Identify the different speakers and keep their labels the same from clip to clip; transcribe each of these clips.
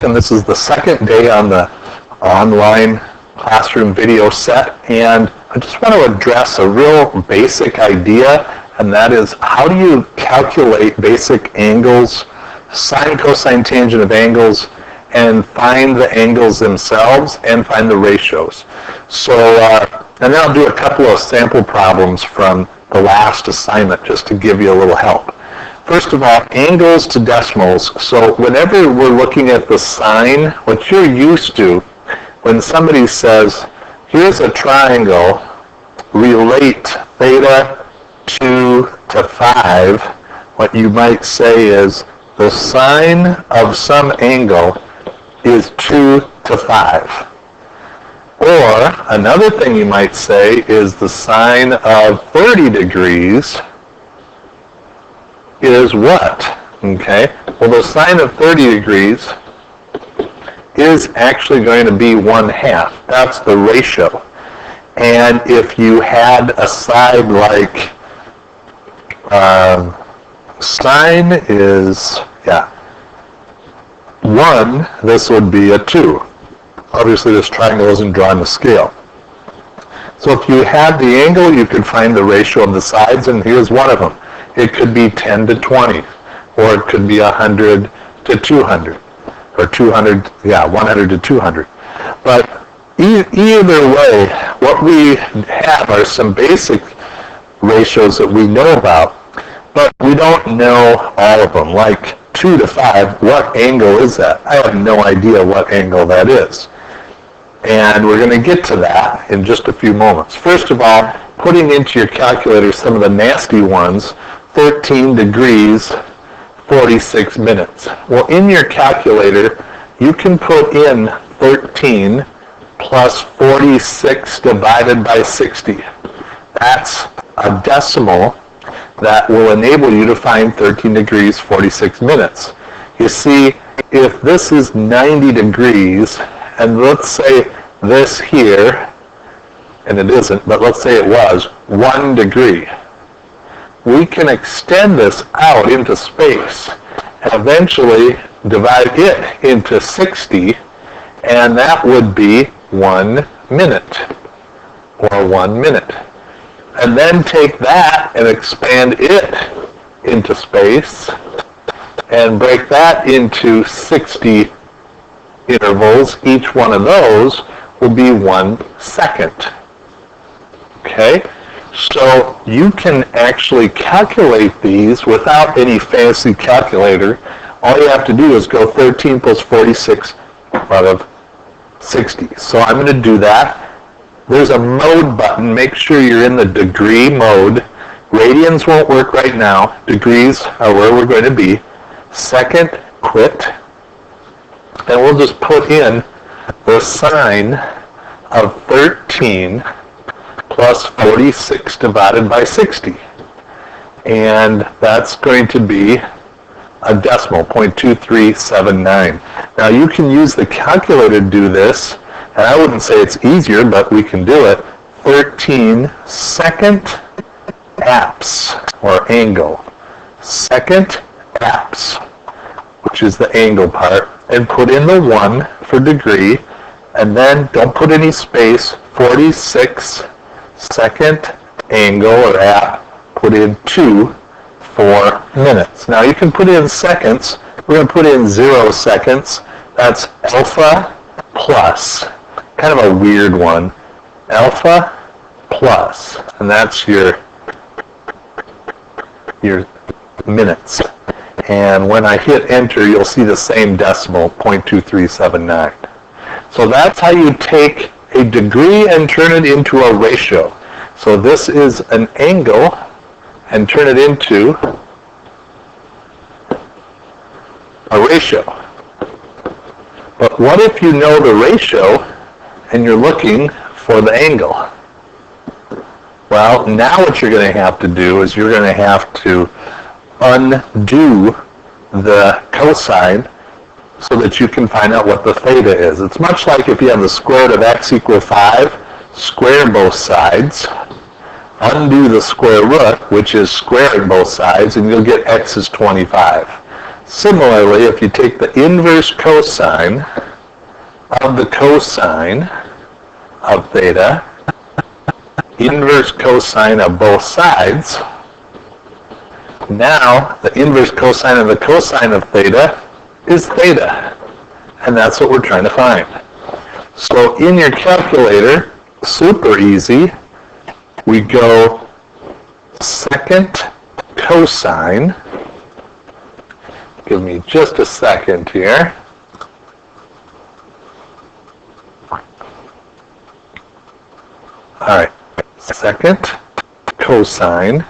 Speaker 1: And this is the second day on the online classroom video set, and I just want to address a real basic idea, and that is, how do you calculate basic angles, sine, cosine, tangent of angles, and find the angles themselves and find the ratios. So, and then I'll do a couple of sample problems from the last assignment just to give you a little help. First of all, angles to decimals. So whenever we're looking at the sine, what you're used to, when somebody says, here's a triangle, relate theta 2 to 5, what you might say is the sine of some angle is 2 to 5. Or another thing you might say is the sine of 30 degrees is what? Okay, well, the sine of 30 degrees is actually going to be 1/2. That's the ratio. And if you had a side like sine is, 1, this would be a 2. Obviously, this triangle isn't drawn to scale. So if you had the angle, you could find the ratio of the sides, and here's one of them. It could be 10 to 20, or it could be 100 to 200, or 100 to 200. But either way, what we have are some basic ratios that we know about, but we don't know all of them. Like 2 to 5, what angle is that? I have no idea what angle that is. And we're going to get to that in just a few moments. First of all, putting into your calculator some of the nasty ones, 13 degrees, 46 minutes. Well, in your calculator, you can put in 13 plus 46 divided by 60. That's a decimal that will enable you to find 13 degrees, 46 minutes. You see, if this is 90 degrees, and let's say this here, and it isn't, but let's say it was 1 degree, we can extend this out into space and eventually divide it into 60, and that would be 1 minute, or 1 minute. And then take that and expand it into space and break that into 60 intervals. Each one of those will be 1 second. Okay? So you can actually calculate these without any fancy calculator. All you have to do is go 13 plus 46 out of 60. So I'm going to do that. There's a mode button. Make sure you're in the degree mode. Radians won't work right now. Degrees are where we're going to be. Second, quit. And we'll just put in the sine of 13 plus 46 divided by 60. And that's going to be a decimal, 0.2379. Now you can use the calculator to do this, and I wouldn't say it's easier, but we can do it. 13 second apse, or angle. Second apse, which is the angle part, and put in the 1 for degree, and then don't put any space, 46 second angle or app, put in 2 for minutes. Now you can put in seconds. We're going to put in 0 seconds. That's alpha plus. Kind of a weird one. Alpha plus. And that's your minutes. And when I hit enter, you'll see the same decimal, 0.2379. So that's how you take a degree and turn it into a ratio. So this is an angle, and turn it into a ratio. But what if you know the ratio and you're looking for the angle? Well, now what you're going to have to do is you're going to have to undo the cosine so that you can find out what the theta is. It's much like if you have the square root of x equal 5, square both sides, undo the square root, which is squaring both sides, and you'll get x is 25. Similarly, if you take the inverse cosine of the cosine of theta, inverse cosine of both sides, now the inverse cosine of the cosine of theta is theta. And that's what we're trying to find. So in your calculator, super easy, we go second cosine. Give me just a second here. All right, second cosine.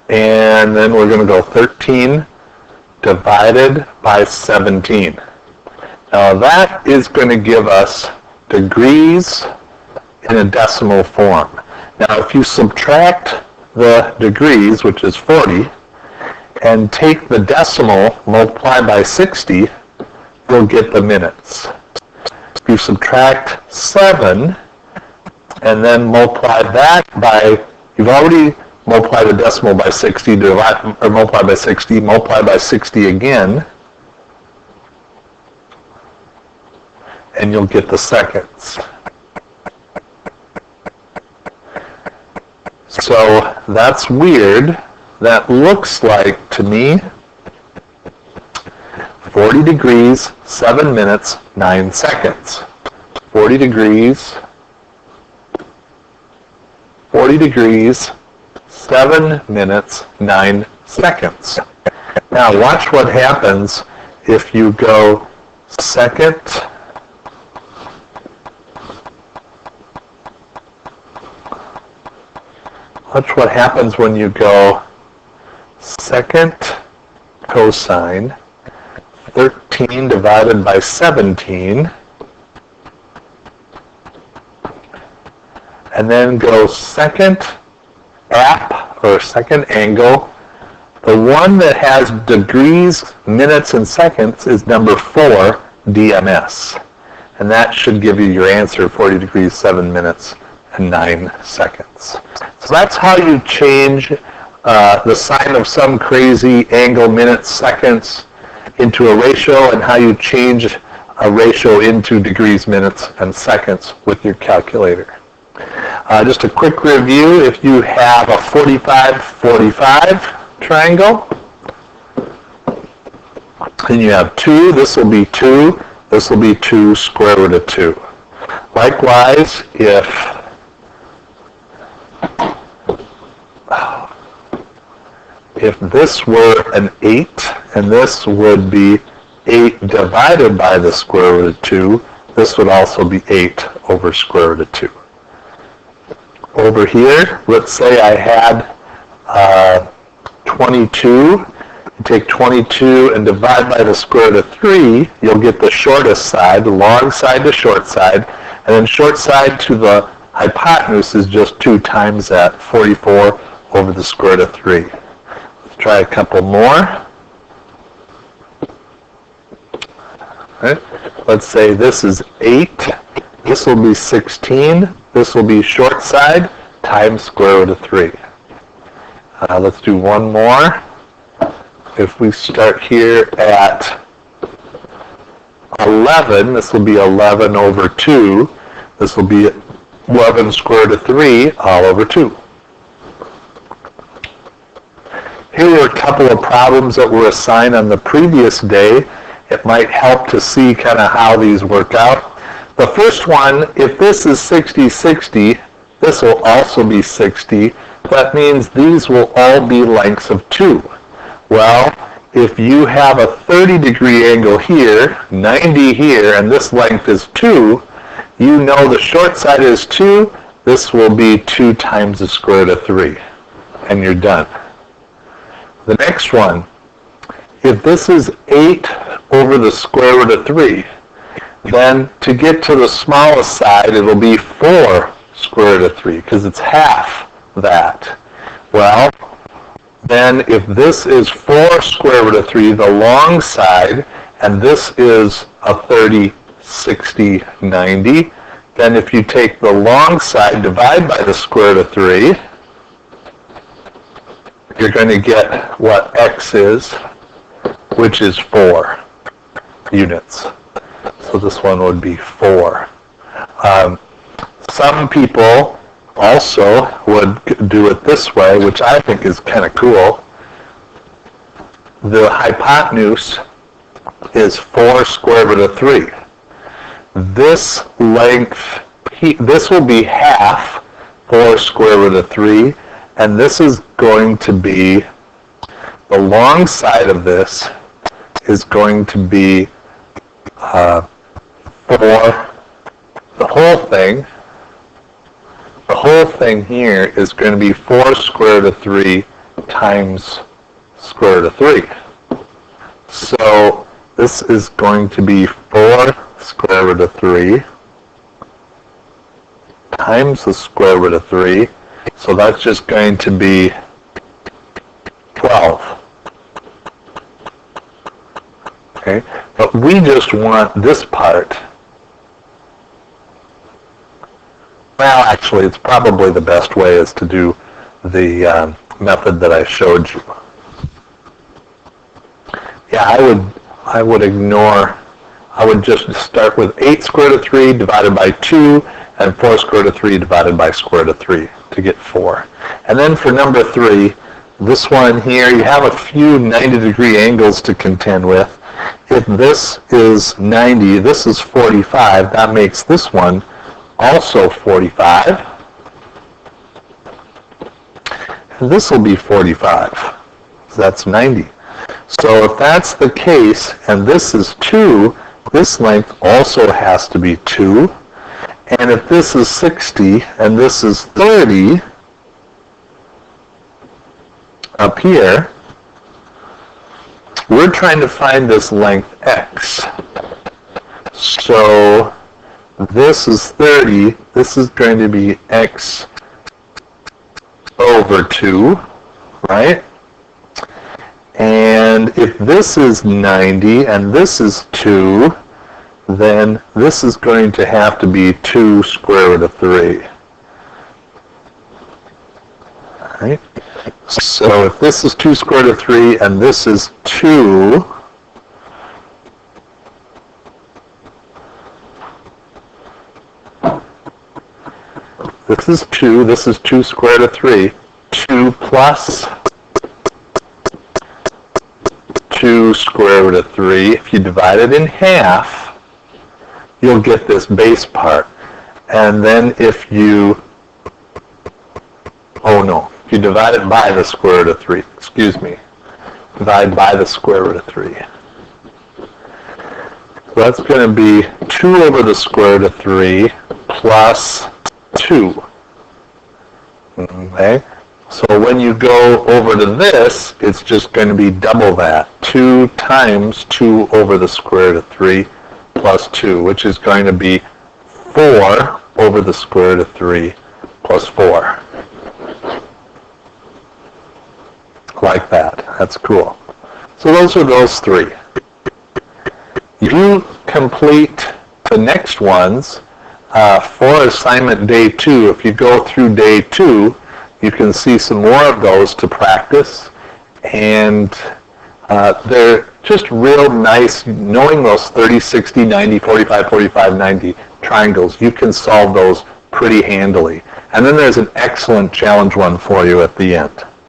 Speaker 1: And then we're going to go 13 divided by 17. Now that is going to give us degrees in a decimal form. Now if you subtract the degrees, which is 40, and take the decimal, multiply by 60, you'll get the minutes. If you subtract 7 and then multiply that by, you've already multiplied the decimal by 60, divide, or multiply by 60, multiply by 60 again, and you'll get the seconds. So that's weird. That looks like, to me, 40 degrees, 7 minutes, 9 seconds. 40 degrees, 7 minutes, 9 seconds. Now watch what happens if you go second Watch what happens when you go second cosine 13 divided by 17, and then go second app, or second angle. The one that has degrees, minutes, and seconds is number 4, DMS. And that should give you your answer, 40 degrees, 7 minutes, and 9 seconds. So that's how you change the sign of some crazy angle, minutes, seconds into a ratio, and how you change a ratio into degrees, minutes, and seconds with your calculator. Just a quick review: if you have a 45-45 triangle, and you have 2, this will be 2, this will be 2 square root of 2. Likewise, if this were an 8, and this would be 8 divided by the square root of 2, this would also be 8 over square root of 2. Over here, let's say I had 22. You take 22 and divide by the square root of 3, you'll get the shortest side, the long side to short side, and then short side to the hypotenuse is just 2 times that, 44 over the square root of 3. Let's try a couple more. Right. Let's say this is 8, this will be 16, this will be short side times square root of 3. Let's do one more. If we start here at 11, this will be 11 over 2. This will be 11 square root of 3 all over 2. Here were a couple of problems that were assigned on the previous day. It might help to see kind of how these work out. The first one, if this is 60-60, this will also be 60. That means these will all be lengths of 2. Well, if you have a 30-degree angle here, 90 here, and this length is 2, you know the short side is 2. This will be 2 times the square root of 3, and you're done. The next one, if this is 8 over the square root of 3, then to get to the smallest side, it will be 4 square root of 3, because it's half that. Well, then if this is 4 square root of 3, the long side, and this is a 30, 60, 90, then if you take the long side, divide by the square root of 3, you're going to get what x is, which is 4 units. So this one would be 4. Some people also would do it this way, which I think is kind of cool. The hypotenuse is 4 square root of 3. This length, this will be half 4 square root of 3, and this is going to be, the long side of this is going to be 4, the whole thing here is going to be 4 square root of 3 times square root of 3. So this is going to be 4 square root of 3 times the square root of 3. So that's just going to be 12. Okay, but we just want this part. Well, actually, it's probably the best way is to do the method that I showed you. Yeah, I would just start with 8 square root of 3 divided by 2 and 4 square root of 3 divided by square root of 3 to get 4. And then for number 3, this one here, you have a few 90-degree angles to contend with. If this is 90, this is 45, that makes this one also 45. And this will be 45. So that's 90. So if that's the case, and this is 2, this length also has to be 2. And if this is 60 and this is 30 up here, we're trying to find this length x. So this is 30, this is going to be x over 2, right? And if this is 90 and this is 2, then this is going to have to be 2 square root of 3. Right? So if this is 2 square root of 3 and this is 2, this is 2 square root of 3. 2 plus 2 square root of 3. If you divide it in half, you'll get this base part. And then if you, if you divide it by the square root of 3, divide by the square root of 3. So that's going to be 2 over the square root of 3 plus 2. Okay? So when you go over to this, it's just going to be double that. 2 times 2 over the square root of 3 plus 2, which is going to be 4 over the square root of 3 plus 4. Like that. That's cool. So those are those 3. You complete the next ones for assignment day 2. If you go through day 2, you can see some more of those to practice. And they're just real nice. Knowing those 30, 60, 90, 45, 45, 90 triangles, you can solve those pretty handily. And then there's an excellent challenge one for you at the end.